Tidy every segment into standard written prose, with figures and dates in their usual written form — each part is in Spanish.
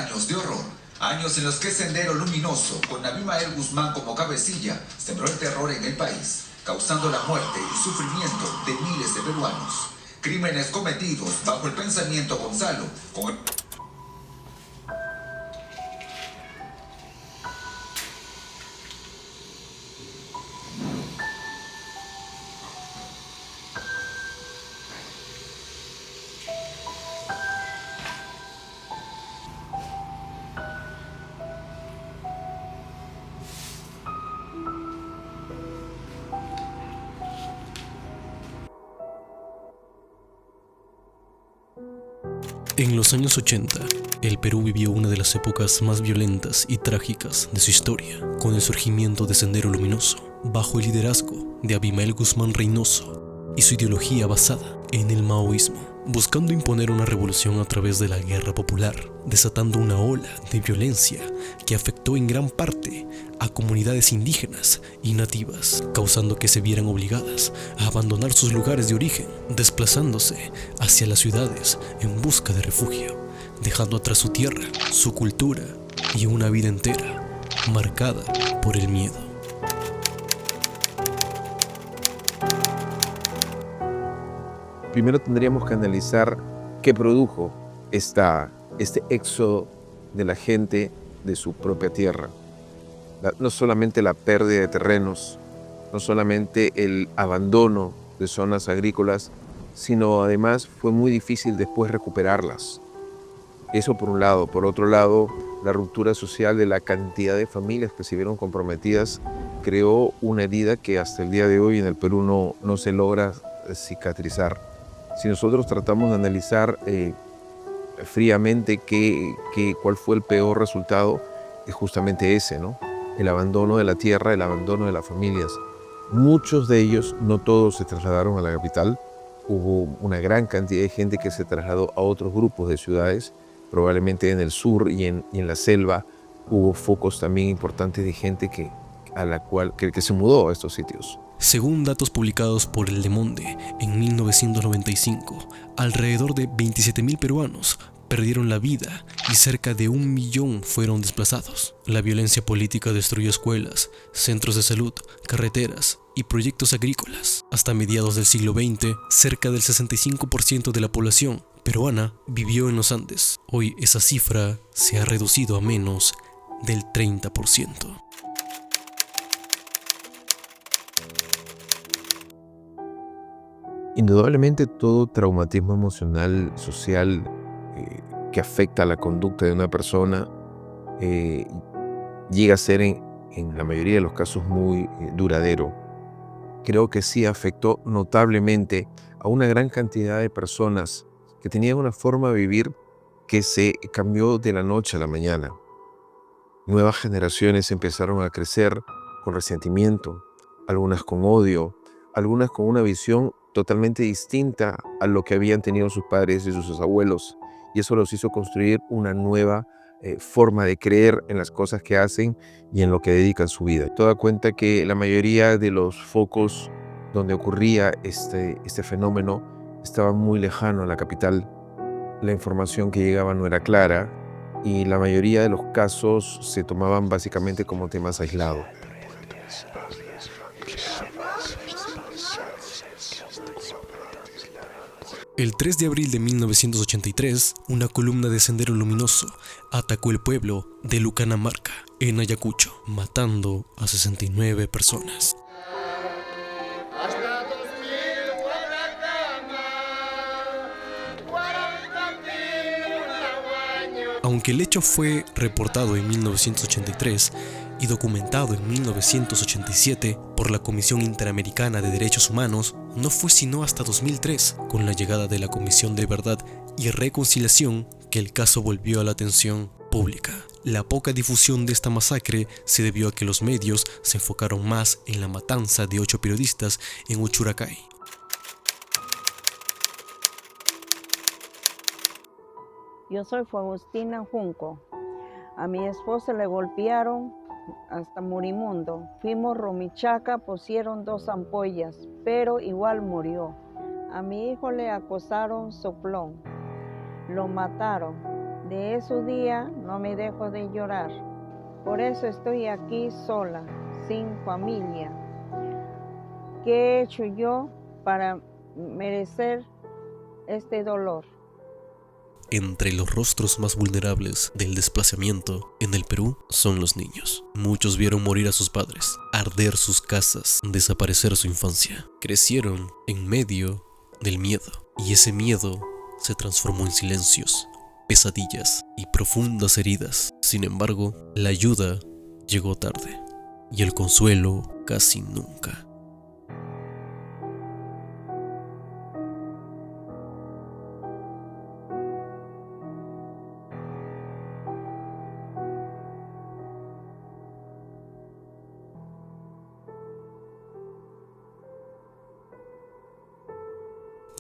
años de horror. Años en los que Sendero Luminoso, con Abimael Guzmán como cabecilla, sembró el terror en el país, causando la muerte y sufrimiento de miles de peruanos. Crímenes cometidos bajo el pensamiento Gonzalo, con el... En los años 80, el Perú vivió una de las épocas más violentas y trágicas de su historia, con el surgimiento de Sendero Luminoso, bajo el liderazgo de Abimael Guzmán Reynoso y su ideología basada en el maoísmo, buscando imponer una revolución a través de la guerra popular, desatando una ola de violencia que afectó en gran parte a comunidades indígenas y nativas, causando que se vieran obligadas a abandonar sus lugares de origen, desplazándose hacia las ciudades en busca de refugio, dejando atrás su tierra, su cultura y una vida entera marcada por el miedo. Primero tendríamos que analizar qué produjo este éxodo de la gente de su propia tierra. No solamente la pérdida de terrenos, no solamente el abandono de zonas agrícolas, sino además fue muy difícil después recuperarlas. Eso por un lado. Por otro lado, la ruptura social de la cantidad de familias que se vieron comprometidas creó una herida que hasta el día de hoy en el Perú no se logra cicatrizar. Si nosotros tratamos de analizar fríamente cuál fue el peor resultado, es justamente ese, ¿no? El abandono de la tierra, el abandono de las familias. Muchos de ellos, no todos, se trasladaron a la capital. Hubo una gran cantidad de gente que se trasladó a otros grupos de ciudades, probablemente en el sur y en la selva. Hubo focos también importantes de gente que se mudó a estos sitios. Según datos publicados por El Le Monde en 1995, alrededor de 27.000 peruanos perdieron la vida y cerca de 1 millón fueron desplazados. La violencia política destruyó escuelas, centros de salud, carreteras y proyectos agrícolas. Hasta mediados del siglo XX, cerca del 65% de la población peruana vivió en los Andes. Hoy esa cifra se ha reducido a menos del 30%. Indudablemente todo traumatismo emocional, social, que afecta a la conducta de una persona, llega a ser en la mayoría de los casos muy duradero. Creo que sí afectó notablemente a una gran cantidad de personas que tenían una forma de vivir que se cambió de la noche a la mañana. Nuevas generaciones empezaron a crecer con resentimiento, algunas con odio, algunas con una visión totalmente distinta a lo que habían tenido sus padres y sus abuelos. Y eso los hizo construir una nueva forma de creer en las cosas que hacen y en lo que dedican su vida. Todo da cuenta que la mayoría de los focos donde ocurría este fenómeno estaban muy lejano a la capital. La información que llegaba no era clara y la mayoría de los casos se tomaban básicamente como temas aislados. El 3 de abril de 1983, una columna de Sendero Luminoso atacó el pueblo de Lucanamarca, en Ayacucho, matando a 69 personas. Aunque el hecho fue reportado en 1983 y documentado en 1987 por la Comisión Interamericana de Derechos Humanos, no fue sino hasta 2003, con la llegada de la Comisión de Verdad y Reconciliación, que el caso volvió a la atención pública. La poca difusión de esta masacre se debió a que los medios se enfocaron más en la matanza de 8 periodistas en Uchuracay. Yo soy Faustina Junco. A mi esposa le golpearon hasta morimundo. Fuimos Romichaca, pusieron 2 ampollas, pero igual murió. A mi hijo le acosaron soplón. Lo mataron. De esos días no me dejo de llorar. Por eso estoy aquí sola, sin familia. ¿Qué he hecho yo para merecer este dolor? Entre los rostros más vulnerables del desplazamiento en el Perú son los niños. Muchos vieron morir a sus padres, arder sus casas, desaparecer su infancia. Crecieron en medio del miedo, y ese miedo se transformó en silencios, pesadillas y profundas heridas. Sin embargo, la ayuda llegó tarde y el consuelo casi nunca.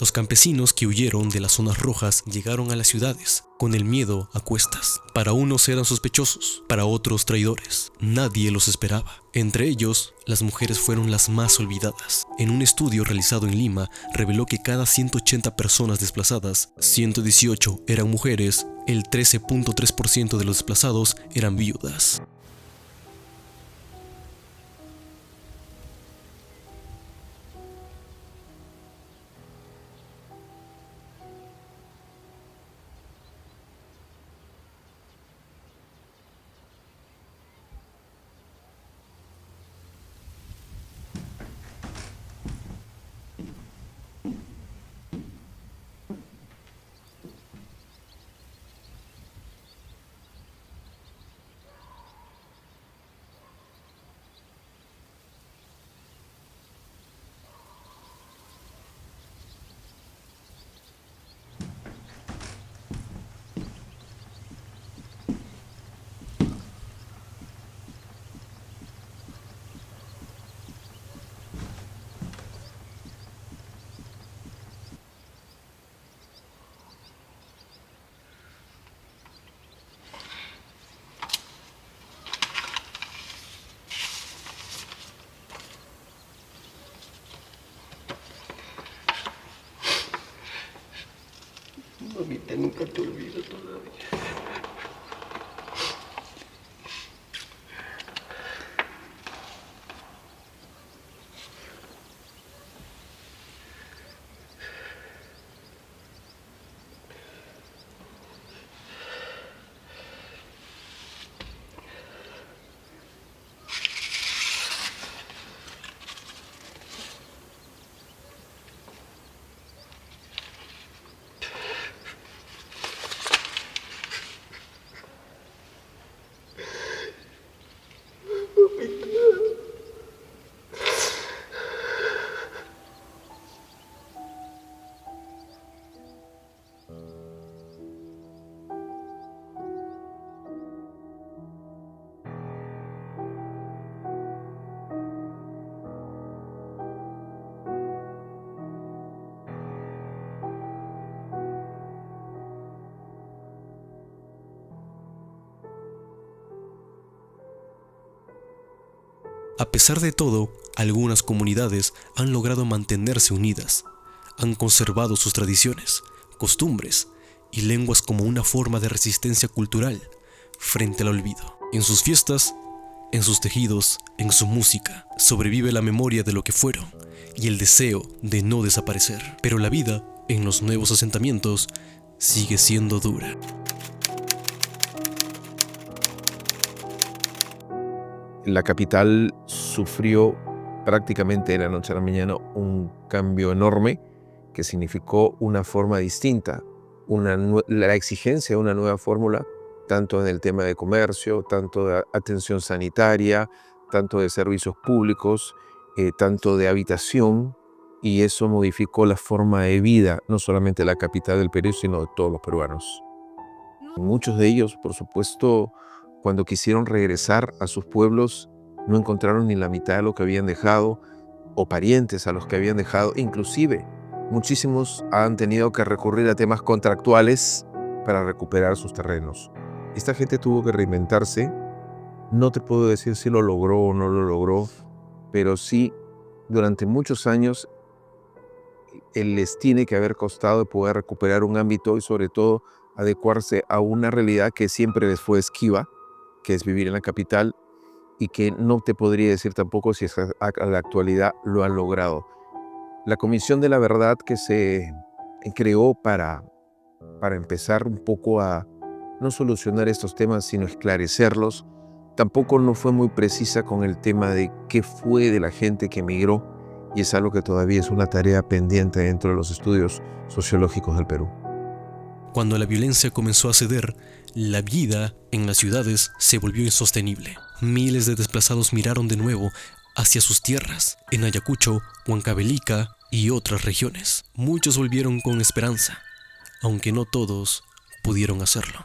Los campesinos que huyeron de las zonas rojas llegaron a las ciudades, con el miedo a cuestas. Para unos eran sospechosos, para otros traidores. Nadie los esperaba. Entre ellos, las mujeres fueron las más olvidadas. En un estudio realizado en Lima, reveló que cada 180 personas desplazadas, 118 eran mujeres, el 13.3% de los desplazados eran viudas. Mamita, nunca te olvido todavía. A pesar de todo, algunas comunidades han logrado mantenerse unidas, han conservado sus tradiciones, costumbres y lenguas como una forma de resistencia cultural frente al olvido. En sus fiestas, en sus tejidos, en su música, sobrevive la memoria de lo que fueron y el deseo de no desaparecer. Pero la vida en los nuevos asentamientos sigue siendo dura. La capital sufrió prácticamente de la noche a la mañana un cambio enorme que significó una forma distinta, la exigencia de una nueva fórmula, tanto en el tema de comercio, tanto de atención sanitaria, tanto de servicios públicos, tanto de habitación, y eso modificó la forma de vida, no solamente de la capital del Perú, sino de todos los peruanos. Muchos de ellos, por supuesto, cuando quisieron regresar a sus pueblos, no encontraron ni la mitad de lo que habían dejado, o parientes a los que habían dejado. Inclusive, muchísimos han tenido que recurrir a temas contractuales para recuperar sus terrenos. Esta gente tuvo que reinventarse. No te puedo decir si lo logró o no lo logró, pero sí, durante muchos años, les tiene que haber costado poder recuperar un ámbito y sobre todo adecuarse a una realidad que siempre les fue esquiva, que es vivir en la capital, y que no te podría decir tampoco si a la actualidad lo han logrado. La Comisión de la Verdad que se creó para empezar un poco a no solucionar estos temas, sino esclarecerlos, tampoco no fue muy precisa con el tema de qué fue de la gente que emigró, y es algo que todavía es una tarea pendiente dentro de los estudios sociológicos del Perú. Cuando la violencia comenzó a ceder, la vida en las ciudades se volvió insostenible. Miles de desplazados miraron de nuevo hacia sus tierras, en Ayacucho, Huancavelica y otras regiones. Muchos volvieron con esperanza, aunque no todos pudieron hacerlo.